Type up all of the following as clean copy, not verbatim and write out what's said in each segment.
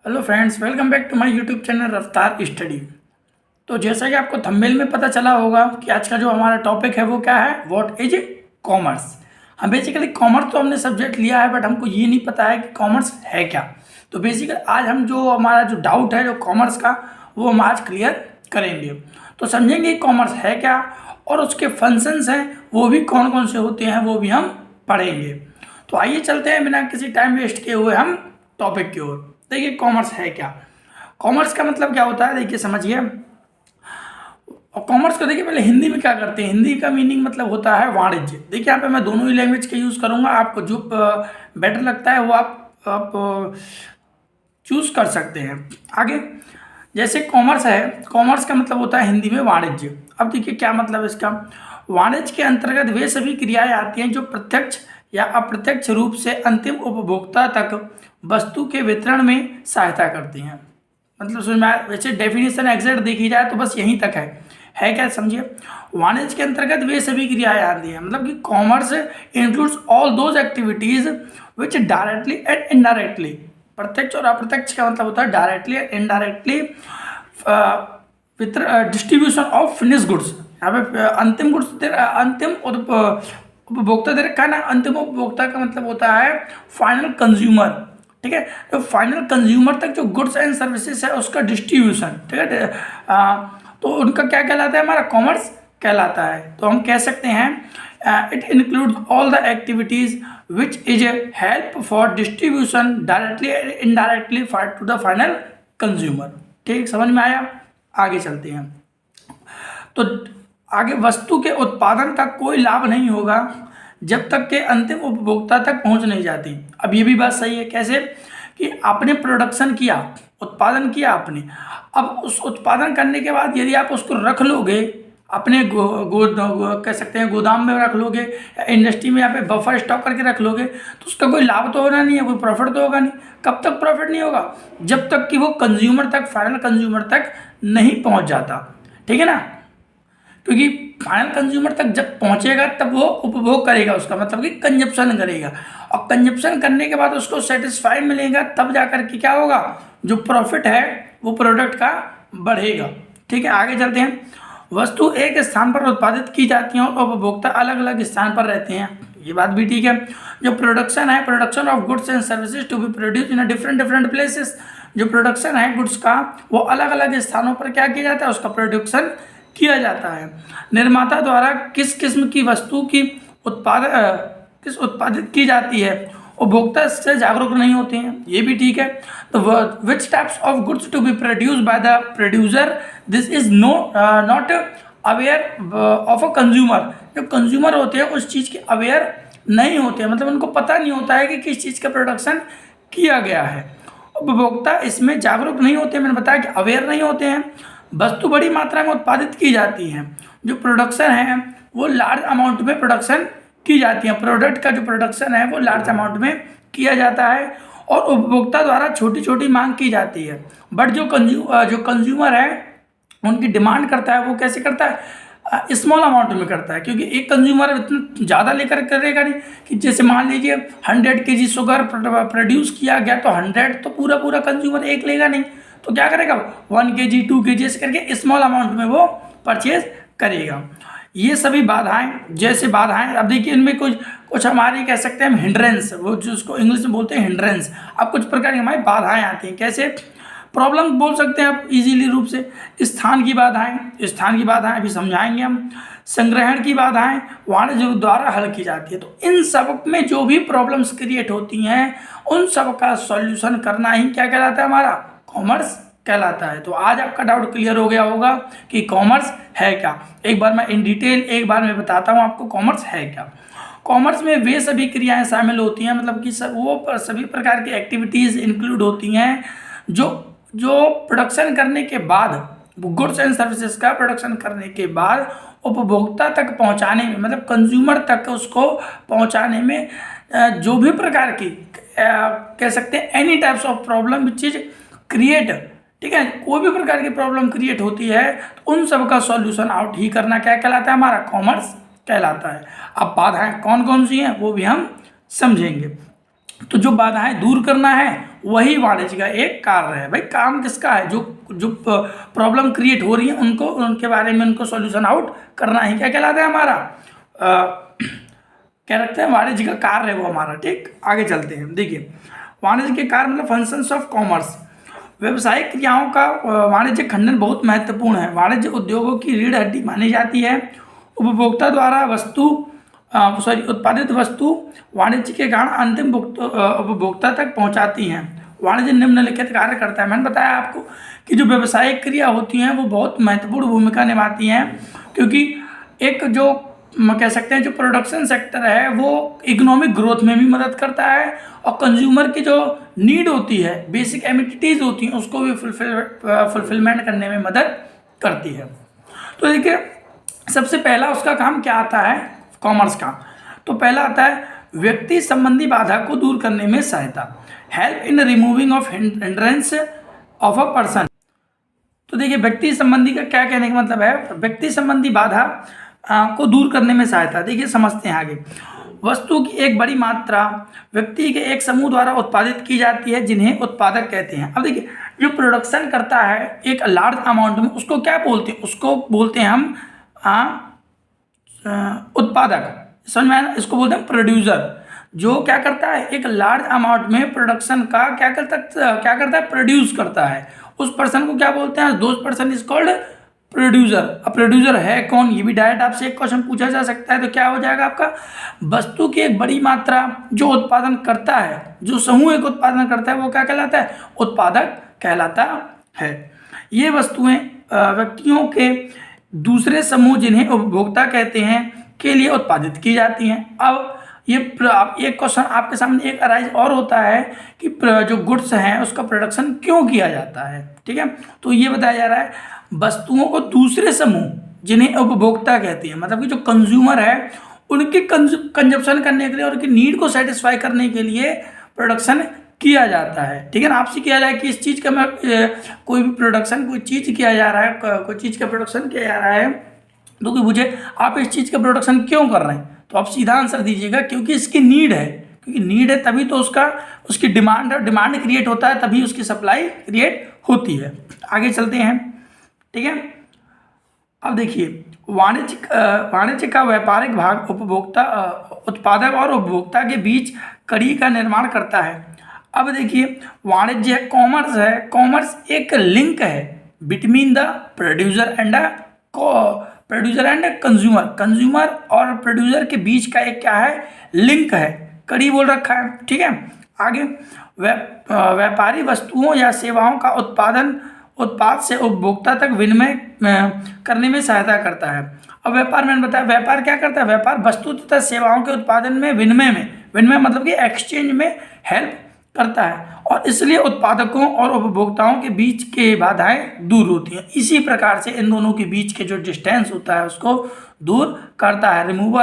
Hello friends, welcome back to my YouTube channel Raftaar study. तो जैसा कि आपको थंबनेल में पता चला होगा कि आज का जो हमारा टॉपिक है वो क्या है, व्हाट इज कॉमर्स। हम बेसिकली कॉमर्स तो हमने सब्जेक्ट लिया है, बट हमको ये नहीं पता है कि कॉमर्स है क्या। तो बेसिकली आज हम जो हमारा जो डाउट है जो कॉमर्स का, वो हम आज क्लियर करेंगे। तो समझेंगे कॉमर्स है क्या और उसके फंक्शंस हैं वो भी कौन कौन से होते हैं वो भी हम पढ़ेंगे। तो आइए चलते हैं बिना किसी टाइम वेस्ट किए हुए हम टॉपिक की ओर। देखिए कॉमर्स है क्या। कॉमर्स का मतलब क्या होता है, देखिए समझिए। और कॉमर्स को देखिए पहले हिंदी में क्या करते हैं, हिंदी का मीनिंग मतलब होता है वाणिज्य। देखिए यहाँ पे मैं दोनों ही लैंग्वेज का यूज़ करूँगा, आपको जो बेटर लगता है वो आप चूज़ कर सकते हैं। आगे जैसे कॉमर्स है, कॉमर्स का मतलब होता है हिंदी में वाणिज्य। अब देखिए क्या मतलब इसका। वाणिज्य के अंतर्गत वे सभी क्रियाएं आती हैं जो प्रत्यक्ष या अप्रत्यक्ष रूप से अंतिम उपभोक्ता तक वस्तु के वितरण में सहायता करती हैं। मतलब समझ में, वैसे डेफिनेशन एग्जैक्ट देखी जाए तो बस यहीं तक है क्या, समझिए। वाणिज्य के अंतर्गत वे सभी क्रियाएं आती हैं, मतलब कि commerce includes all those activities which directly and indirectly, प्रत्यक्ष और अप्रत्यक्ष का मतलब होता है directly and indirectly distribution of finish goods. यहाँ पे अंतिम गुड्स अंतिम उपभोक्ता दे रखा है ना। अंतिम उपभोक्ता का मतलब होता है फाइनल कंज्यूमर, ठीक है। तो फाइनल कंज्यूमर तक जो गुड्स एंड सर्विसेज है उसका डिस्ट्रीब्यूशन, ठीक है। तो उनका क्या कहलाता है, हमारा कॉमर्स कहलाता है। तो हम कह सकते हैं it includes all the activities which is help for distribution directly indirectly to the final consumer. ठीक, समझ में आया। आगे चलते हैं। तो आगे वस्तु के उत्पादन का कोई लाभ नहीं होगा जब तक के अंतिम उपभोक्ता तक पहुंच नहीं जाती। अब ये भी बात सही है, कैसे कि आपने प्रोडक्शन किया, उत्पादन किया आपने। अब उस उत्पादन करने के बाद यदि आप उसको रख लोगे अपने कह सकते हैं गोदाम में रख लोगे या इंडस्ट्री में यहाँ पे बफर स्टॉक करके रख लोगे, तो उसका कोई लाभ तो होना नहीं है, कोई प्रॉफिट तो होगा नहीं। कब तक प्रॉफिट नहीं होगा, जब तक कि वो कंज्यूमर तक, फाइनल कंज्यूमर तक नहीं पहुँच जाता, ठीक है ना। क्योंकि फाइनल कंज्यूमर तक जब पहुंचेगा तब वो उपभोग करेगा, उसका मतलब कि कंजप्शन करेगा। और कंजप्शन करने के बाद उसको सेटिस्फाई मिलेगा, तब जाकर के क्या होगा, जो प्रॉफिट है वो प्रोडक्ट का बढ़ेगा। ठीक है, आगे चलते हैं। वस्तु एक स्थान पर उत्पादित की जाती है और उपभोक्ता अलग अलग स्थान पर रहते हैं, ये बात भी ठीक है। जो प्रोडक्शन है, production of goods and services to be produce in different places, जो प्रोडक्शन है गुड्स का वो अलग अलग स्थानों पर क्या किया जाता है, उसका प्रोडक्शन किया जाता है। निर्माता द्वारा किस किस्म की वस्तु की उत्पादित की जाती है, उपभोक्ता इससे जागरूक नहीं होते हैं, ये भी ठीक है। तो which types of goods to be produce by the producer, this is not aware of a consumer. जो कंज्यूमर होते हैं उस चीज़ के अवेयर नहीं होते हैं, मतलब उनको पता नहीं होता है कि किस चीज़ का प्रोडक्शन किया गया है। उपभोक्ता इसमें जागरूक नहीं होते, मैंने बताया कि अवेयर नहीं होते हैं। वस्तु बड़ी मात्रा में उत्पादित की जाती है, जो प्रोडक्शन है वो लार्ज अमाउंट में प्रोडक्शन की जाती है। प्रोडक्ट का जो प्रोडक्शन है वो लार्ज अमाउंट में किया जाता है और उपभोक्ता द्वारा छोटी छोटी मांग की जाती है। बट जो कंज्यूमर है उनकी डिमांड करता है, वो कैसे करता है, स्मॉल अमाउंट में करता है। क्योंकि एक कंज्यूमर इतना ज़्यादा लेकर करेगा नहीं, कि जैसे मान लीजिए 100 kg शुगर प्रोड्यूस किया गया तो 100 तो पूरा कंज्यूमर एक लेगा नहीं, तो क्या करेगा 1 kg 2 kg ऐसे करके स्मॉल अमाउंट में वो परचेज करेगा। ये सभी बाधाएं, जैसे बाधाएं, अब देखिए इनमें कुछ हमारी कह सकते हैं हम हिंड्रेंस, वो जो उसको इंग्लिश में बोलते हैं हिंड्रेंस। अब कुछ प्रकार की हमारी बाधाएं आती हैं, कैसे प्रॉब्लम बोल सकते हैं आप इजीली रूप से। स्थान की बाधाएं अभी समझाएंगे हम। संग्रहण की बाधाएं वाणिज्य द्वारा हल की जाती है। तो इन सब में जो भी प्रॉब्लम्स क्रिएट होती हैं उन सब का सॉल्यूशन करना ही क्या कहलाता है, हमारा कॉमर्स कहलाता है। तो आज आपका डाउट क्लियर हो गया होगा कि कॉमर्स है क्या। एक बार मैं इन डिटेल एक बार मैं बताता हूँ आपको कॉमर्स है क्या। कॉमर्स में वे सभी क्रियाएं शामिल होती हैं, मतलब कि सभी प्रकार की एक्टिविटीज़ इंक्लूड होती हैं जो प्रोडक्शन करने के बाद, गुड्स एंड सर्विसेज का प्रोडक्शन करने के बाद उपभोक्ता तक पहुंचाने में, मतलब कंज्यूमर तक उसको पहुंचाने में जो भी प्रकार की कह सकते हैं any types of problem which is create, ठीक है, कोई भी प्रकार की प्रॉब्लम क्रिएट होती है तो उन सब का सॉल्यूशन आउट ही करना क्या कहलाता है, हमारा कॉमर्स कहलाता है। अब बाधाएं कौन कौन सी हैं वो भी हम समझेंगे। तो जो बाधाएं दूर करना है वही वाणिज्य का एक कार्य है। भाई काम किसका है? जो जो प्रॉब्लम क्रिएट हो रही है उनको, उनके बारे में उनको सॉल्यूशन आउट करना ही क्या कहलाता है हमारा, क्या रखते हैं, वाणिज्य का कार्य है वो हमारा। ठीक, आगे चलते हैं। देखिए वाणिज्य के कार्य मतलब फंक्शंस ऑफ कॉमर्स, व्यवसायिक क्रियाओं का वाणिज्य खंडन बहुत महत्वपूर्ण है। वाणिज्य उद्योगों की रीढ़ हड्डी मानी जाती है। उपभोक्ता द्वारा उत्पादित वस्तु वाणिज्य के कारण अंतिम उपभोक्ता तक पहुंचाती हैं। वाणिज्य निम्नलिखित कार्य करता है। मैंने बताया आपको कि जो व्यवसायिक क्रिया होती हैं वो बहुत महत्वपूर्ण भूमिका निभाती हैं, क्योंकि एक जो कह सकते हैं जो प्रोडक्शन सेक्टर है वो इकोनॉमिक ग्रोथ में भी मदद करता है, और कंज्यूमर की जो नीड होती है, बेसिक एमिनिटीज़ होती हैं, उसको भी फुलफिलमेंट करने में मदद करती है। तो देखिए सबसे पहला उसका काम क्या आता है कॉमर्स का, तो पहला आता है व्यक्ति संबंधी बाधा को दूर करने में सहायता, help in removing of hindrance of a person. तो देखिए व्यक्ति संबंधी का क्या कहने का मतलब है, व्यक्ति संबंधी बाधा को दूर करने में सहायता। देखिए समझते हैं आगे। वस्तु की एक बड़ी मात्रा व्यक्ति के एक समूह द्वारा उत्पादित की जाती है जिन्हें उत्पादक कहते हैं। अब देखिए जो प्रोडक्शन करता है एक लार्ज अमाउंट में, उसको क्या बोलते हैं, उसको बोलते हैं हम उत्पादक, समझ में आया ना, इसको बोलते हैं प्रोड्यूसर। जो क्या करता है एक लार्ज अमाउंट में प्रोडक्शन का क्या करता है प्रोड्यूस करता है, उस पर्सन को क्या बोलते हैं, those person is called producer. अब प्रोड्यूसर है कौन, ये भी डायरेक्ट आपसे एक क्वेश्चन पूछा जा सकता है। तो क्या हो जाएगा आपका, वस्तु की एक बड़ी मात्रा जो उत्पादन करता है, जो समूह एक उत्पादन करता है वो क्या कहलाता है, उत्पादक कहलाता है। ये वस्तुएं व्यक्तियों के दूसरे समूह जिन्हें उपभोक्ता कहते हैं के लिए उत्पादित की जाती हैं। अब ये एक क्वेश्चन आपके सामने एक अराइज और होता है कि जो गुड्स हैं उसका प्रोडक्शन क्यों किया जाता है। ठीक है, तो ये बताया जा रहा है वस्तुओं को दूसरे समूह जिन्हें उपभोक्ता कहते हैं, मतलब कि जो कंज्यूमर है उनके कंजप्शन करने के लिए और उनकी नीड को सेटिस्फाई करने के लिए प्रोडक्शन किया जाता है। ठीक है ना, आपसे किया जाए कि इस चीज़ का कोई भी प्रोडक्शन, कोई चीज़ किया जा रहा है, कोई चीज़ का प्रोडक्शन किया जा रहा है, तो कि मुझे आप इस चीज़ का प्रोडक्शन क्यों कर रहे हैं, तो आप सीधा आंसर दीजिएगा क्योंकि इसकी नीड है। क्योंकि नीड है तभी तो उसकी डिमांड क्रिएट होता है, तभी उसकी सप्लाई क्रिएट होती है। आगे चलते हैं। ठीक है, अब देखिए वाणिज्य का व्यापारिक भाग उत्पादक और उपभोक्ता के बीच कड़ी का निर्माण करता है। अब देखिए वाणिज्य कॉमर्स है, कॉमर्स एक लिंक है between the producer and consumer और प्रोड्यूसर के बीच का एक क्या है, लिंक है, कड़ी बोल रखा है। ठीक है, आगे व्यापारी वस्तुओं या सेवाओं का उत्पाद से उपभोक्ता तक विनिमय करने में सहायता करता है। अब व्यापार मैंने बताया, व्यापार क्या करता है, व्यापार वस्तु तथा सेवाओं के उत्पादन में विनिमय मतलब कि एक्सचेंज में हेल्प करता है, और इसलिए उत्पादकों और उपभोक्ताओं के बीच के बाधाएं दूर होती हैं। इसी प्रकार से इन दोनों के बीच के जो डिस्टेंस होता है उसको दूर करता है, removing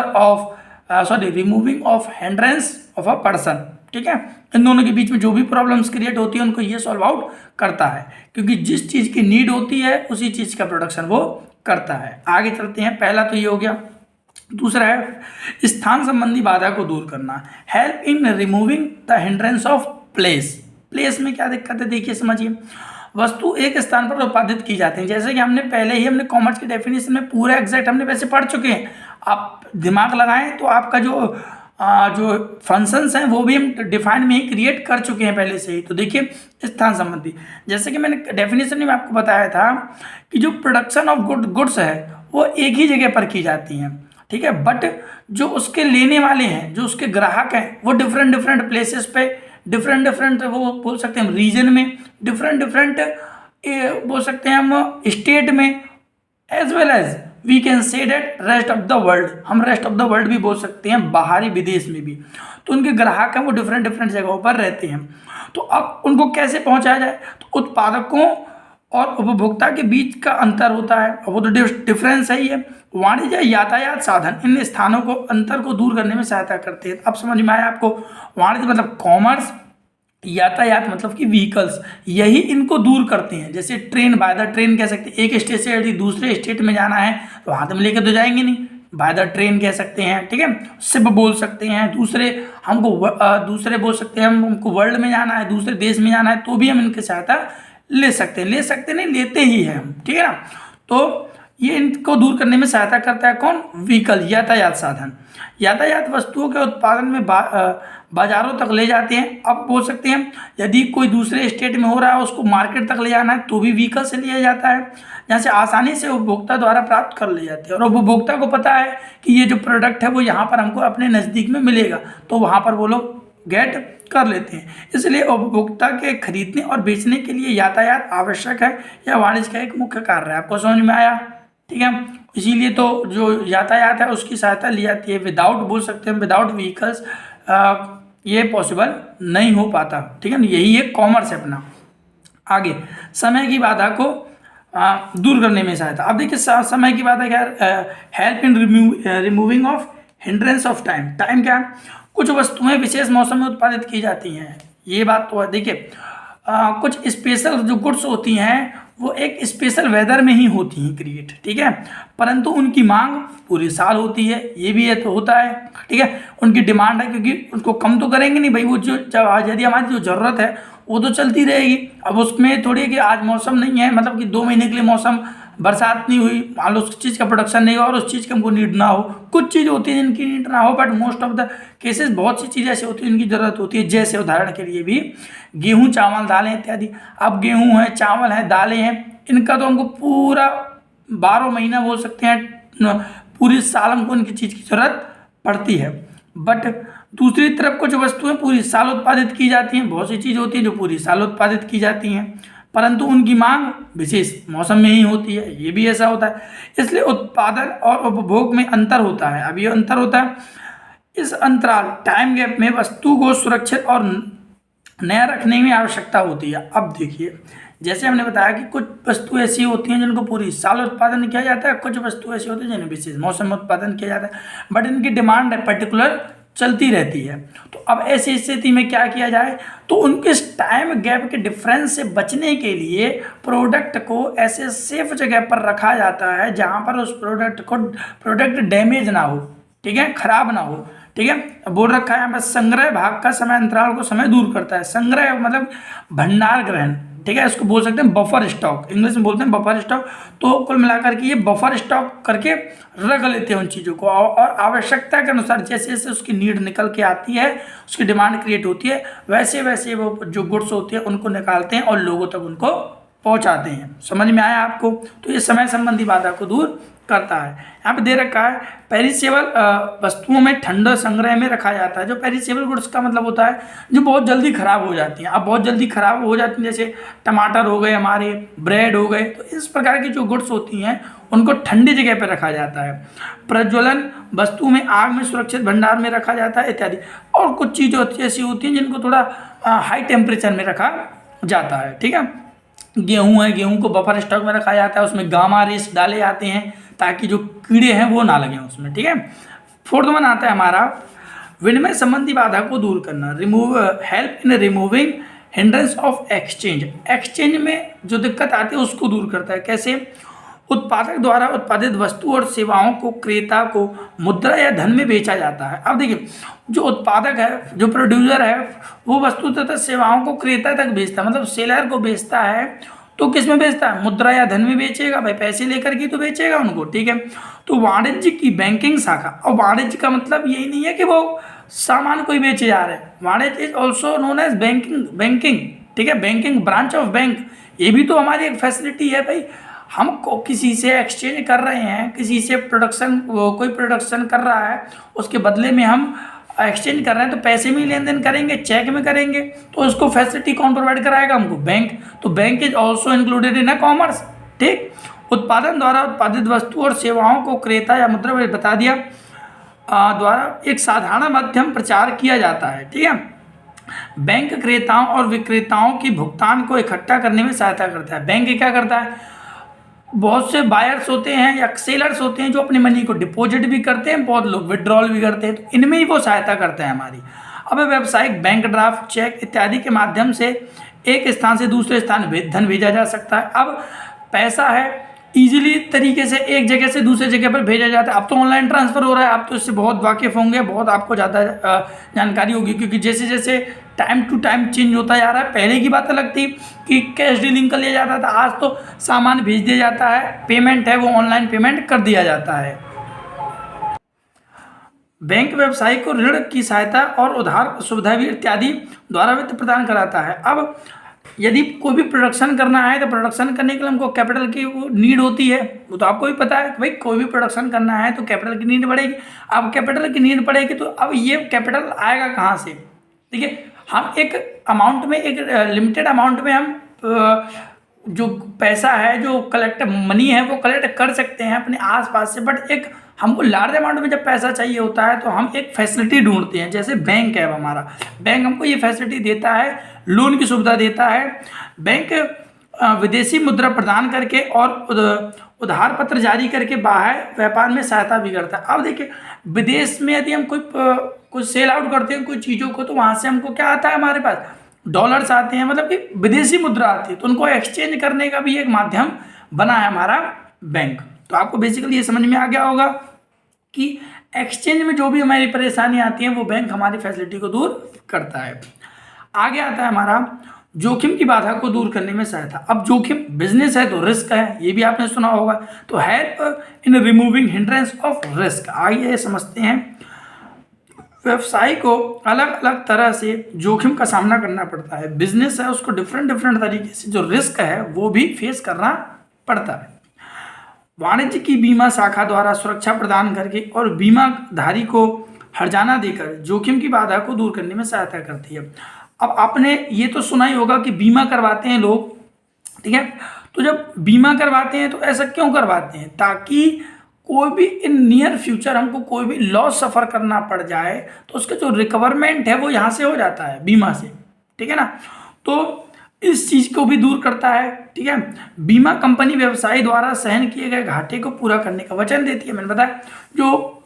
of hindrance of a person. ठीक है, इन दोनों के बीच में जो भी प्रॉब्लम्स क्रिएट होती है उनको ये सॉल्व आउट करता है, क्योंकि जिस चीज़ की नीड होती है उसी चीज़ का प्रोडक्शन वो करता है। आगे चलते हैं, पहला तो ये हो गया। दूसरा है स्थान संबंधी बाधा को दूर करना, help in removing the hindrance of place में क्या दिक्कत है, देखिए समझिए। वस्तु एक स्थान पर उत्पादित की जाती है, जैसे कि हमने कॉमर्स की डेफिनेशन में पूरा एग्जैक्ट हमने वैसे पढ़ चुके हैं। आप दिमाग लगाएं तो आपका जो फंक्शंस हैं वो भी हम डिफाइन में ही क्रिएट कर चुके हैं पहले से ही। तो देखिए स्थान संबंधी, जैसे कि मैंने डेफिनेशन में आपको बताया था कि जो प्रोडक्शन ऑफ गुड्स है वो एक ही जगह पर की जाती हैं। ठीक है, बट जो उसके लेने वाले हैं, जो उसके ग्राहक हैं, वो डिफरेंट प्लेसेस पे डिफरेंट वो बोल सकते हैं हम रीजन में, डिफरेंट बोल सकते हैं हम स्टेट में, as well as we can say that rest of the world, हम रेस्ट ऑफ द वर्ल्ड भी बोल सकते हैं, बाहरी विदेश में भी। तो उनके ग्राहक हैं वो डिफरेंट जगहों पर रहते हैं। तो अब उनको कैसे पहुंचाया जाए, तो उत्पादकों और उपभोक्ता के बीच का अंतर होता है, और वो तो डिफरेंस है ही है। वाणिज्य यातायात साधन इन स्थानों को अंतर को दूर करने में सहायता करते हैं। अब समझ में आया आपको, वाणिज्य मतलब कॉमर्स, यातायात मतलब कि व्हीकल्स, यही इनको दूर करते हैं। जैसे ट्रेन, बाय द ट्रेन कह सकते हैं, एक स्टेट से यदि दूसरे स्टेट में जाना है तो हाथ में लेकर तो जाएंगे नहीं, बाय द ट्रेन कह सकते हैं, ठीक है, शिप बोल सकते हैं, दूसरे दूसरे बोल सकते हैं, हमको वर्ल्ड में जाना है, दूसरे देश में जाना है, तो भी हम इनकी सहायता ले सकते नहीं, लेते ही हैं हम, ठीक है ना। तो ये इनको दूर करने में सहायता करता है कौन? व्हीकल, यातायात साधन। यातायात वस्तुओं के उत्पादन में बाजारों तक ले जाते हैं। अब बोल सकते हैं यदि कोई दूसरे स्टेट में हो रहा है, उसको मार्केट तक ले जाना है, तो भी व्हीकल से लिया जाता है, जहाँ से आसानी से उपभोक्ता द्वारा प्राप्त कर ले जाते हैं। और उपभोक्ता को पता है कि ये जो प्रोडक्ट है वो यहाँ पर हमको अपने नज़दीक में मिलेगा, तो वहाँ पर वो लोग गेट कर लेते हैं। इसलिए उपभोक्ता के खरीदने और बेचने के लिए यातायात आवश्यक है, या वाणिज्य का एक मुख्य कार्य है। आपको समझ में आया? ठीक है, इसीलिए तो जो यातायात है उसकी सहायता ली जाती है। विदाउट बोल सकते हैं, विदाउट व्हीकल्स ये पॉसिबल नहीं हो पाता, ठीक है ना। यही एक कॉमर्स है अपना। आगे, समय की बाधा को दूर करने में सहायता। अब देखिए समय की बाधा क्या है? Help in removing of hindrance of time. Time क्या है? कुछ वस्तुएं विशेष मौसम में उत्पादित की जाती हैं, ये बात तो है। देखिए कुछ स्पेशल जो गुड्स होती हैं वो एक स्पेशल वेदर में ही होती हैं क्रिएट, ठीक है, परंतु उनकी मांग पूरे साल होती है, ये भी है तो होता है, ठीक है। उनकी डिमांड है, क्योंकि उनको कम तो करेंगे नहीं भाई, वो जो यदि हमारी जो ज़रूरत है वो तो चलती रहेगी। अब उसमें थोड़ी है कि आज मौसम नहीं है, मतलब कि 2 महीने के लिए मौसम बरसात नहीं हुई, मान लो उस चीज़ का प्रोडक्शन नहीं हुआ और उस चीज़ का हमको नीड ना हो। कुछ चीज़ होती है जिनकी नीड ना हो, but most of the cases बहुत सी चीज़ें ऐसी होती है जिनकी ज़रूरत होती है। जैसे उदाहरण के लिए भी गेहूँ, चावल, दालें इत्यादि। अब गेहूँ है, चावल है, दालें हैं, इनका तो हमको पूरा 12 महीना बोल सकते हैं, पूरी साल हमको इनकी चीज़ की ज़रूरत पड़ती है। बट दूसरी तरफ कुछ वस्तुएं पूरी साल उत्पादित की जाती हैं, बहुत सी चीज़ होती हैं जो पूरी साल उत्पादित की जाती हैं, परंतु उनकी मांग विशेष मौसम में ही होती है, ये भी ऐसा होता है। इसलिए उत्पादन और उपभोग में अंतर होता है। अब ये अंतर होता है, इस अंतराल टाइम गैप में वस्तु को सुरक्षित और नया रखने में आवश्यकता होती है। अब देखिए, जैसे हमने बताया कि कुछ वस्तु ऐसी होती हैं जिनको पूरी साल उत्पादन किया जाता है, कुछ वस्तु ऐसी होती है जिन्हें विशेष मौसम में उत्पादन किया जाता है, बट इनकी डिमांड है पर्टिकुलर चलती रहती है। तो अब ऐसी स्थिति में क्या किया जाए? तो उनके इस टाइम गैप के डिफरेंस से बचने के लिए प्रोडक्ट को ऐसे सेफ जगह पर रखा जाता है जहां पर उस प्रोडक्ट डैमेज ना हो, ठीक है, खराब ना हो, ठीक है। बोल रखा है बस संग्रह भाग का समय अंतराल को समय दूर करता है। संग्रह मतलब भंडार ग्रहण, ठीक है, इसको बोल सकते हैं बफर स्टॉक, इंग्लिश में बोलते हैं बफर स्टॉक। तो कुल मिलाकर के ये बफर स्टॉक करके रख लेते हैं उन चीज़ों को, और आवश्यकता के अनुसार जैसे जैसे उसकी नीड निकल के आती है, उसकी डिमांड क्रिएट होती है, वैसे वैसे वो जो गुड्स होती है उनको निकालते हैं और लोगों तक उनको पहुंचाते हैं। समझ में आया आपको? तो ये समय संबंधी बाधा को दूर करता है। यहाँ पे दे रखा है पेरिसेबल वस्तुओं में ठंडा संग्रह में रखा जाता है। जो पेरिसेबल गुड्स का मतलब होता है जो बहुत जल्दी खराब हो जाती हैं। अब बहुत जल्दी खराब हो जाती हैं, जैसे टमाटर हो गए, हमारे ब्रेड हो गए, तो इस प्रकार की जो गुड्स होती हैं उनको ठंडी जगह पर रखा जाता है। प्रज्वलन वस्तु में आग में सुरक्षित भंडार में रखा जाता है इत्यादि। और कुछ चीज़ें ऐसी होती हैं जिनको थोड़ा हाई टेम्परेचर में रखा जाता है, ठीक है। गेहूँ है, गेहूँ को बफर स्टॉक में रखा जाता है, उसमें गामा रेस डाले जाते हैं ताकि जो कीड़े हैं वो ना लगें उसमें, ठीक है। 4th वन आता है हमारा विनिमय संबंधी बाधा को दूर करना, help in removing hindrance of exchange. Exchange में जो दिक्कत आती है उसको दूर करता है। कैसे? उत्पादक द्वारा उत्पादित वस्तु और सेवाओं को क्रेता को मुद्रा या धन में बेचा जाता है। अब देखिए, जो उत्पादक है, जो प्रोड्यूसर है, वो वस्तु तथा सेवाओं को क्रेता तक बेचता है, मतलब सेलर को बेचता है, तो किस में बेचता है? मुद्रा या धन में बेचेगा भाई, पैसे लेकर के तो बेचेगा उनको, ठीक है। तो वाणिज्य की बैंकिंग शाखा, और वाणिज्य का मतलब यही नहीं है कि वो सामान कोई बेचे जा रहे हैं, वाणिज्य is also known as banking, ठीक है, बैंकिंग ब्रांच ऑफ बैंक। ये भी तो हमारी एक फैसिलिटी है भाई। हम किसी से एक्सचेंज कर रहे हैं, किसी से कोई प्रोडक्शन कर रहा है, उसके बदले में हम एक्सचेंज कर रहे हैं, तो पैसे में लेन देन करेंगे, चेक में करेंगे, तो उसको फैसिलिटी कौन प्रोवाइड कराएगा? हमको, बैंक। तो bank is also included in commerce, ठीक। उत्पादन द्वारा उत्पादित वस्तु और सेवाओं को क्रेता या मुद्रा में बता दिया द्वारा एक साधारण माध्यम प्रचार किया जाता है, ठीक है। बैंक क्रेताओं और विक्रेताओं की भुगतान को इकट्ठा करने में सहायता करता है। बैंक क्या करता है? बहुत से बायर्स होते हैं या सेलर्स होते हैं जो अपनी मनी को डिपॉजिट भी करते हैं, बहुत लोग विड्रॉल भी करते हैं, तो इनमें ही वो सहायता करते हैं हमारी। अब व्यावसायिक बैंक ड्राफ्ट, चेक इत्यादि के माध्यम से एक स्थान से दूसरे स्थान धन भेजा जा सकता है। अब पैसा है ईजिली तरीके से एक जगह से दूसरे जगह पर भेजा जाता है। अब तो ऑनलाइन ट्रांसफ़र हो रहा है, आप तो इससे बहुत वाकिफ़ होंगे, बहुत आपको ज़्यादा जानकारी होगी, क्योंकि जैसे जैसे टाइम टू टाइम चेंज होता जा रहा है। पहले की बात अलग थी कि कैश डीलिंग कर लिया जाता था, आज तो सामान भेज दिया जाता है, पेमेंट है वो ऑनलाइन पेमेंट कर दिया जाता है। बैंक व्यवसायी को ऋण की सहायता और उधार सुविधा भी इत्यादि द्वारा वित्त प्रदान कराता है। अब यदि कोई भी प्रोडक्शन करना है तो प्रोडक्शन करने के लिए हमको कैपिटल की वो नीड होती है, वो तो आपको भी पता है कि भाई कोई भी प्रोडक्शन करना है तो कैपिटल की नीड पड़ेगी। अब कैपिटल की नीड पड़ेगी तो अब ये कैपिटल आएगा कहाँ से? ठीक है, हम एक अमाउंट में, एक लिमिटेड अमाउंट में हम जो पैसा है, जो कलेक्ट मनी है वो कलेक्ट कर सकते हैं अपने आसपास से, बट एक हमको लार्ज अमाउंट में जब पैसा चाहिए होता है तो हम एक फैसिलिटी ढूंढते हैं। जैसे बैंक है हमारा, बैंक हमको ये फैसिलिटी देता है, लोन की सुविधा देता है। बैंक विदेशी मुद्रा प्रदान करके और उधार पत्र जारी करके बाहर व्यापार में सहायता भी करता है। अब देखिए, विदेश में यदि हम कुछ सेल आउट करते हैं कोई चीज़ों को, तो वहाँ से हमको क्या आता है, हमारे पास डॉलर्स आते हैं, मतलब कि विदेशी मुद्रा आती है, तो उनको एक्सचेंज करने का भी एक माध्यम बना है हमारा बैंक। तो आपको बेसिकली ये समझ में आ गया होगा कि एक्सचेंज में जो भी हमारी परेशानी आती है वो बैंक हमारी फैसिलिटी को दूर करता है। आगे आता है हमारा जोखिम की बाधा को दूर करने में सहायता। अब जोखिम, बिजनेस है तो रिस्क है, ये भी आपने सुना होगा, तो help in removing hindrance of risk. आइए समझते हैं। व्यवसाय को अलग अलग तरह से जोखिम का सामना करना पड़ता है। बिजनेस है उसको डिफरेंट तरीके से जो रिस्क है वो भी फेस करना पड़ता है। वाणिज्य की बीमा शाखा द्वारा सुरक्षा प्रदान करके और बीमाधारी को हर्जाना देकर जोखिम की बाधा को दूर करने में सहायता करती है। अब आपने ये तो सुना ही होगा कि बीमा करवाते हैं लोग, ठीक है, तो जब बीमा करवाते हैं तो ऐसा क्यों करवाते हैं? ताकि कोई भी इन नियर फ्यूचर हमको कोई भी लॉस सफ़र करना पड़ जाए तो उसका जो रिकवरमेंट है वो यहाँ से हो जाता है बीमा से, ठीक है ना। तो इस चीज़ को भी दूर करता है, ठीक है। बीमा कंपनी व्यवसायी द्वारा सहन किए गए घाटे को पूरा करने का वचन देती है। मैंने बताया जो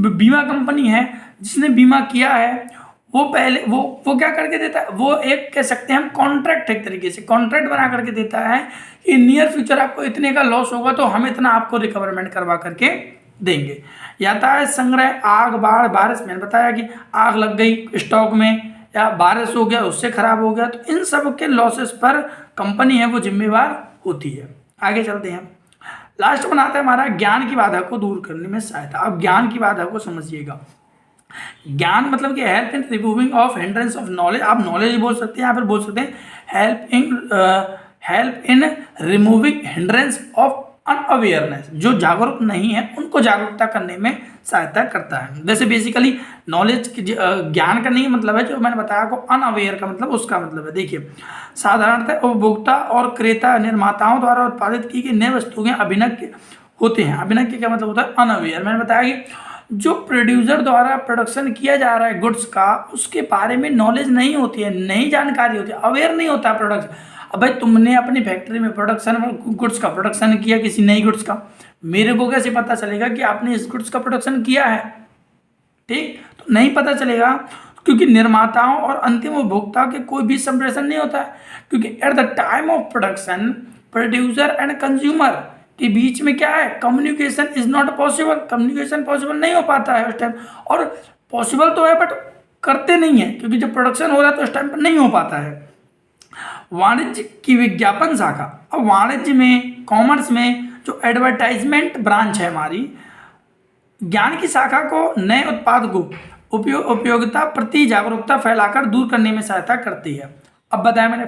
बीमा कंपनी है जिसने बीमा किया है वो पहले वो क्या करके देता है, वो एक कह सकते हैं हम कॉन्ट्रैक्ट, एक तरीके से कॉन्ट्रैक्ट बना करके देता है कि नियर फ्यूचर आपको इतने का लॉस होगा तो हम इतना आपको रिकवरमेंट करवा करके देंगे। यातायात संग्रह, आग, बाढ़, बारिश, मैंने बताया कि आग लग गई स्टॉक में या बारिश हो गया उससे खराब हो गया, तो इन सब के लॉसेस पर कंपनी है वो जिम्मेवार होती है। आगे चलते हैं, लास्ट बनाता है हमारा ज्ञान की बाधा को दूर करने में सहायता। अब ज्ञान की बाधा को समझिएगा। ज्ञान मतलब कि help in removing of hindrance of knowledge. आप नॉलेज बोल सकते हैं या फिर बोल सकते हैं help in removing hindrance of unawareness. जो जागरूक नहीं है उनको जागरूकता करने में सहायता करता है। जैसे बेसिकली नॉलेज ज्ञान का नहीं मतलब है, जो मैंने बताया को अनअवेयर का मतलब उसका मतलब है। देखिए, साधारणतः उपभोक्ता और क्रेता निर्माताओं द्वारा उत्पादित की गई नई वस्तुएं अभिनव होते हैं। अभिनव क्या मतलब होता है? अनअवेयर। मैंने बताया कि जो प्रोड्यूसर द्वारा प्रोडक्शन किया जा रहा है गुड्स का, उसके बारे में नॉलेज नहीं होती है, नई जानकारी होती है, अवेयर नहीं होता प्रोडक्ट। अब भाई तुमने अपनी फैक्ट्री में प्रोडक्शन गुड्स का प्रोडक्शन किया, किसी नई गुड्स का, मेरे को कैसे पता चलेगा कि आपने इस गुड्स का प्रोडक्शन किया है? ठीक, तो नहीं पता चलेगा, क्योंकि निर्माताओं और अंतिम उपभोक्ता के कोई भी संप्रेषण नहीं होता है। क्योंकि at the time of production producer and consumer के बीच में क्या है? Communication is not possible. Communication possible नहीं हो पाता है उस टाइम, और पॉसिबल तो है बट करते नहीं है, क्योंकि जब प्रोडक्शन हो रहा है तो उस टाइम पर नहीं हो पाता है। वाणिज्य की विज्ञापन शाखा। अब वाणिज्य में, कॉमर्स में जो एडवर्टाइजमेंट ब्रांच है हमारी, ज्ञान की शाखा को नए उत्पाद को उपयोगिता प्रति जागरूकता फैलाकर दूर करने में सहायता करती है। अब बताया मैंने,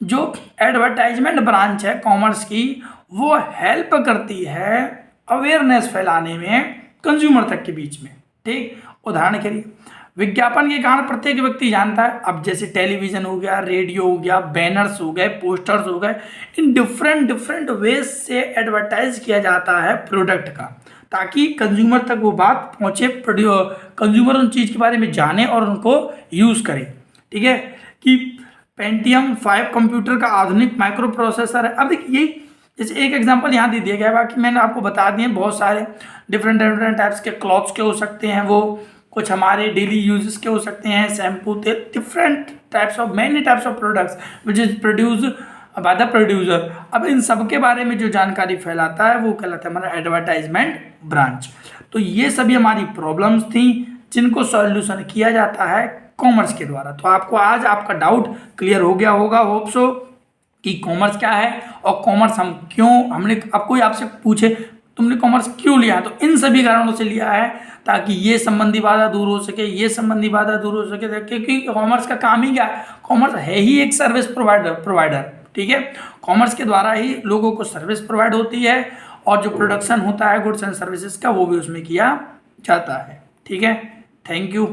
जो एडवर्टाइजमेंट ब्रांच है कॉमर्स की, वो हेल्प करती है अवेयरनेस फैलाने में कंज्यूमर तक के बीच में। ठीक, उदाहरण के लिए विज्ञापन के कारण प्रत्येक व्यक्ति जानता है। अब जैसे टेलीविजन हो गया, रेडियो हो गया, बैनर्स हो गए, पोस्टर्स हो गए, इन डिफरेंट वेज से एडवर्टाइज किया जाता है प्रोडक्ट का, ताकि कंज्यूमर तक वो बात पहुँचे, कंज्यूमर उन चीज़ के बारे में जाने और उनको यूज़ करे। ठीक है, कि पेंटियम 5 कंप्यूटर का आधुनिक माइक्रो प्रोसेसर है। अब देखिए, यही जैसे एक एग्जांपल यहाँ दे दिया गया है, बाकी मैंने आपको बता दिए बहुत सारे डिफरेंट टाइप्स के क्लॉथ्स के हो सकते हैं, वो कुछ हमारे डेली यूजेस के हो सकते हैं, शैम्पू, तेल, different types of many types of products which is produce by the producer. अब इन सब के बारे में जो जानकारी फैलाता है वो कहलाता है हमारा एडवर्टाइजमेंट ब्रांच। तो ये सभी हमारी प्रॉब्लम्स थी जिनको सॉल्यूशन किया जाता है कॉमर्स के द्वारा। तो आपको आज आपका डाउट क्लियर हो गया होगा, होप सो, कि कॉमर्स क्या है और कॉमर्स हम क्यों, हमने अब कोई आपसे पूछे तुमने कॉमर्स क्यों लिया, तो इन सभी कारणों से लिया है ताकि ये संबंधी बाधा दूर हो सके, ये संबंधी बाधा दूर हो सके, क्योंकि कॉमर्स का काम ही क्या है, कॉमर्स है ही एक सर्विस प्रोवाइडर। ठीक है, कॉमर्स के द्वारा ही लोगों को सर्विस प्रोवाइड होती है और जो प्रोडक्शन होता है गुड्स एंड सर्विसेज का वो भी उसमें किया जाता है। ठीक है, थैंक यू।